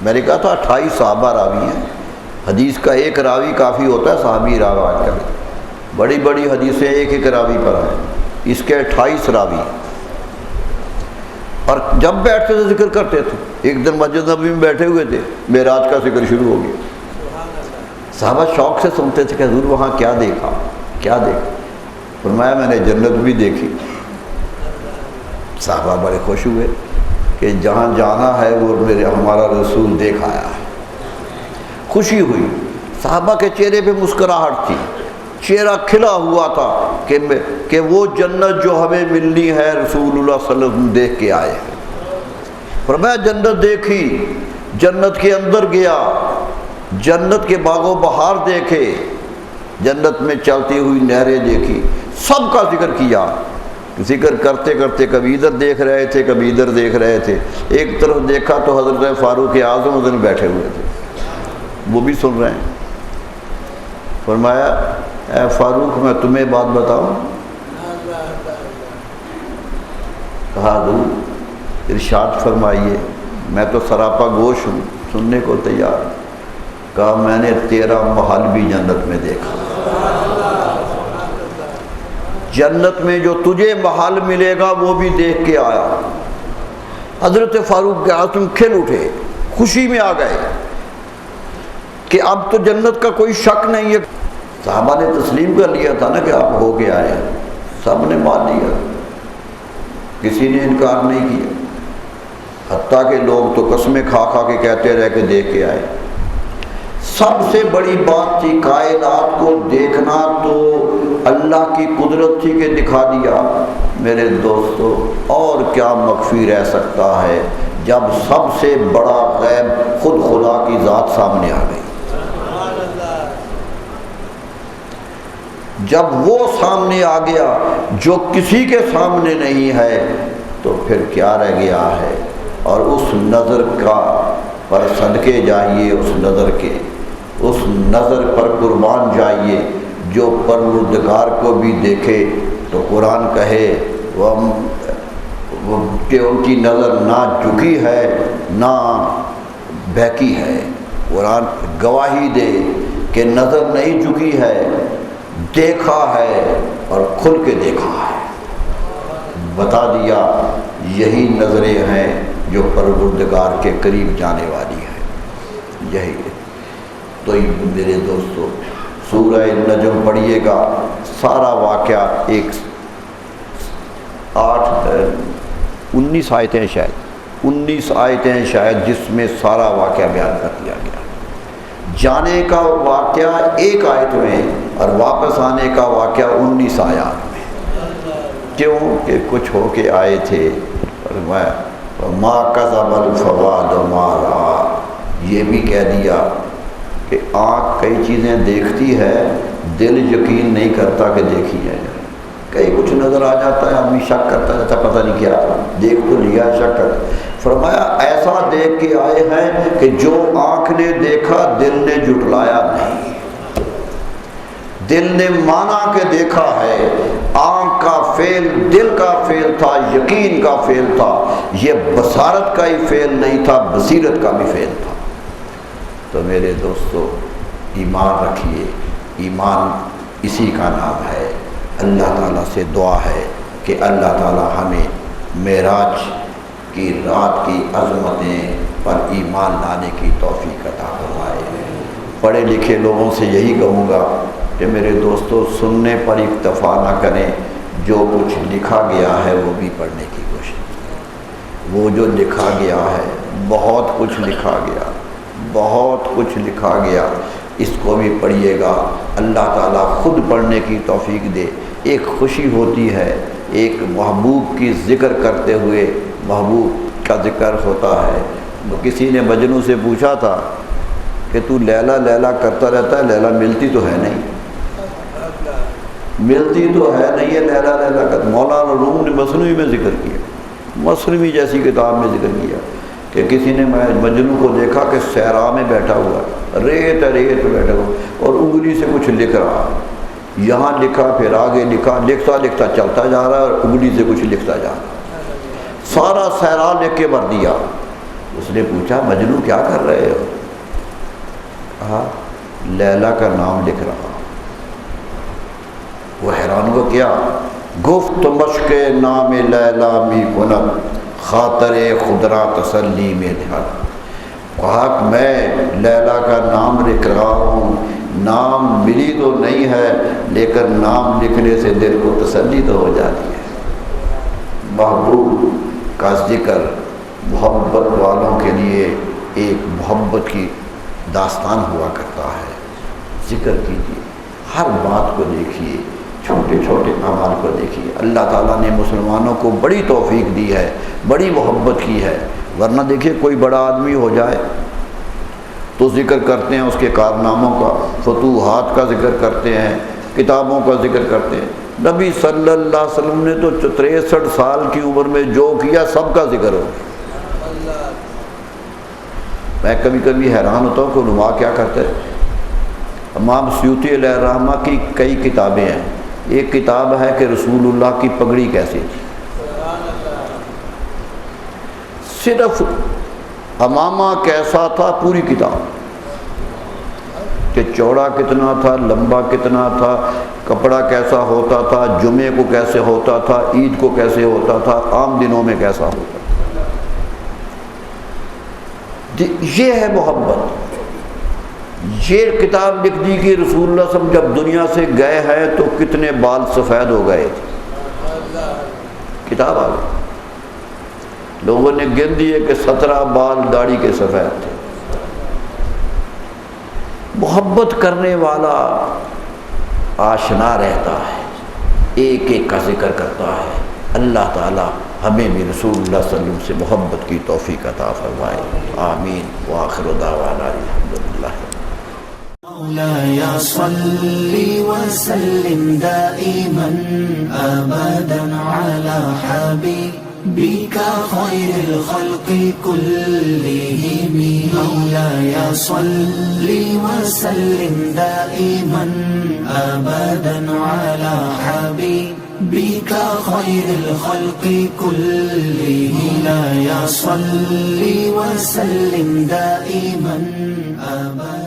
میں نے کہا تھا 28 صحابہ راوی ہیں، حدیث کا ایک راوی کافی ہوتا ہے، صحابی روایت کرے، بڑی بڑی حدیثیں ایک ایک راوی پر ہیں، اس کے 28 راوی، اور جب بیٹھتے تھے ذکر کرتے تھے۔ ایک دن مسجد نبوی میں بیٹھے ہوئے تھے، معراج کا ذکر شروع ہو گیا، صحابہ شوق سے سنتے تھے کہ حضور وہاں کیا دیکھا؟ فرمایا میں نے جنت بھی دیکھی۔ صحابہ بڑے خوش ہوئے کہ جہاں جانا ہے وہ ہمارا رسول دیکھ آیا ہے، خوشی ہوئی، صحابہ کے چہرے پہ مسکراہٹ تھی، چہرہ کھلا ہوا تھا کہ وہ جنت جو ہمیں ملنی ہے رسول اللہ صلی اللہ علیہ وسلم دیکھ کے آئے۔ فرمایا جنت دیکھی، جنت کے اندر گیا، جنت کے باغ و بہار دیکھے، جنت میں چلتی ہوئی نہریں دیکھی، سب کا ذکر کیا۔ ذکر کرتے کرتے کبھی ادھر دیکھ رہے تھے، کبھی ادھر دیکھ رہے تھے، ایک طرف دیکھا تو حضرت فاروق اعظم ادھر بیٹھے ہوئے تھے، وہ بھی سن رہے ہیں۔ فرمایا اے فاروق میں تمہیں بات بتاؤں؟ کہا حضور ارشاد فرمائیے، میں تو سراپا گوش ہوں، سننے کو تیار۔ کہا میں نے 13 محل بھی جنت میں دیکھا، جنت میں جو تجھے محل ملے گا وہ بھی دیکھ کے آیا۔ حضرت فاروق اعظم کھل اٹھے، خوشی میں آ گئے کہ اب تو جنت کا کوئی شک نہیں ہے۔ صحابہ نے تسلیم کر لیا تھا نا کہ آپ ہو کے آئے، سب نے مان لیا، کسی نے انکار نہیں کیا، حتیٰ کہ لوگ تو قسمیں کھا کھا کے کہتے رہے کہ دیکھ کے آئے۔ سب سے بڑی بات تھی کائنات کو دیکھنا، تو اللہ کی قدرت تھی کہ دکھا دیا۔ میرے دوستو اور کیا مخفی رہ سکتا ہے جب سب سے بڑا غیب خود خدا کی ذات سامنے آ گئی، جب وہ سامنے آ گیا جو کسی کے سامنے نہیں ہے، تو پھر کیا رہ گیا ہے؟ اور اس نظر کا پر صدقے جائیے، اس نظر پر قربان جائیے جو پروردگار کو بھی دیکھے تو قرآن کہے کہ ان کی نظر نہ جھکی ہے نہ بہکی ہے۔ قرآن گواہی دے کہ نظر نہیں جھکی ہے، دیکھا ہے اور کھل کے دیکھا ہے۔ بتا دیا یہی نظریں ہیں جو پروردگار کے قریب جانے والی ہیں، یہی ہے۔ تو میرے دوستو سورہ نجم پڑھیے گا، سارا واقعہ 19 آیتیں شاید 19 آیتیں شاید جس میں سارا واقعہ بیان کر دیا گیا۔ جانے کا واقعہ ایک آیت میں اور واپس آنے کا واقعہ 19 آیات میں۔ کیوں کہ کچھ ہو کے آئے تھے، ما کذب الفؤاد ما رأى، یہ بھی کہہ دیا کہ آنکھ کئی چیزیں دیکھتی ہے، دل یقین نہیں کرتا کہ دیکھی ہے۔ کئی کچھ نظر آ جاتا ہے، آدمی شک کرتا ہے، پتہ نہیں کیا دیکھ تو لیا، شک کرتا۔ فرمایا ایسا دیکھ کے آئے ہیں کہ جو آنکھ نے دیکھا دل نے جھٹلایا نہیں، دل نے مانا کہ دیکھا ہے۔ آنکھ کا فعل دل کا فعل تھا، یقین کا فعل تھا، یہ بصارت کا ہی فعل نہیں تھا، بصیرت کا بھی فعل تھا۔ تو میرے دوستو ایمان رکھیے، ایمان اسی کا نام ہے۔ اللہ تعالیٰ سے دعا ہے کہ اللہ تعالیٰ ہمیں معراج کی رات کی عظمتیں پر ایمان لانے کی توفیق عطا فرمائے۔ پڑھے لکھے لوگوں سے یہی کہوں گا کہ میرے دوستو سننے پر اکتفا نہ کریں، جو کچھ لکھا گیا ہے وہ بھی پڑھنے کی کوشش کریں۔ وہ جو لکھا گیا ہے، بہت کچھ لکھا گیا، بہت کچھ لکھا گیا، اس کو بھی پڑھیے گا۔ اللہ تعالیٰ خود پڑھنے کی توفیق دے۔ ایک خوشی ہوتی ہے، ایک محبوب کی ذکر کرتے ہوئے محبوب کا ذکر ہوتا ہے۔ کسی نے مجنوں سے پوچھا تھا کہ تو لیلا لیلا کرتا رہتا ہے، لیلا ملتی تو ہے نہیں، ملتی تو ہے نہیں ہے لیلا لیلا کا۔ مولانا روم نے مثنوی میں ذکر کیا، مثنوی جیسی کتاب میں ذکر کیا کہ کسی نے مجنوں کو دیکھا کہ صحرا میں بیٹھا ہوا، ریت ریت بیٹھا ہوا اور انگلی سے کچھ لکھ رہا، یہاں لکھا پھر آگے لکھا، لکھتا لکھتا چلتا جا رہا ہے اور انگلی سے کچھ لکھتا جا رہا ہے، سارا صحرا لکھ کے بھر دیا۔ اس نے پوچھا مجنوں کیا کر رہے ہو؟ کہا لیلا کا نام لکھ رہا۔ وہ حیران ہوا، کیا؟ گفت مشق نام لیلا می کند خاطر خدرا تسلی میں دھیان۔ کہا کہ میں لیلا کا نام لکھ رہا ہوں، نام ملی تو نہیں ہے لیکن نام لکھنے سے دل کو تسلی تو ہو جاتی ہے۔ محبوب کا ذکر محبت والوں کے لیے ایک محبت کی داستان ہوا کرتا ہے۔ ذکر کیجیے، ہر بات کو دیکھیے، چھوٹے چھوٹے اعمال کو دیکھیے۔ اللہ تعالیٰ نے مسلمانوں کو بڑی توفیق دی ہے، بڑی محبت کی ہے، ورنہ دیکھیے کوئی بڑا آدمی ہو جائے تو ذکر کرتے ہیں اس کے کارناموں کا، فتوحات کا ذکر کرتے ہیں، کتابوں کا ذکر کرتے ہیں۔ نبی صلی اللہ علیہ وسلم نے تو 63 سال کی عمر میں جو کیا سب کا ذکر ہو۔ میں کبھی کبھی حیران ہوتا ہوں کہ علماء کیا کرتے ہیں۔ امام سیوطی علیہ الرحمہ کی کئی کتابیں ہیں، ایک کتاب ہے کہ رسول اللہ کی پگڑی کیسی تھی، صرف امامہ کیسا تھا پوری کتاب، کہ چوڑا کتنا تھا، لمبا کتنا تھا، کپڑا کیسا ہوتا تھا، جمعے کو کیسے ہوتا تھا، عید کو کیسے ہوتا تھا، عام دنوں میں کیسا ہوتا تھا۔ یہ ہے محبت۔ یہ کتاب لکھ دی کہ رسول اللہ صلی اللہ علیہ وسلم جب دنیا سے گئے ہیں تو کتنے بال سفید ہو گئے تھے، کتاب آ گئی۔ لوگوں نے گن دیے کہ 17 بال داڑھی کے سفید تھے۔ محبت کرنے والا آشنا رہتا ہے، ایک ایک کا ذکر کرتا ہے۔ اللہ تعالی ہمیں بھی رسول اللہ صلی اللہ علیہ وسلم سے محبت کی توفیق عطا فرمائے، آمین۔ وآخر دعوانا الحمدللہ۔ مولاي صل وسلم دائما أبدا على حبيبك خير الخلق كلهم مولاي صل وسلم دائما أبدا على حبيبك خير الخلق كلهم مولاي صل وسلم دائما أبدا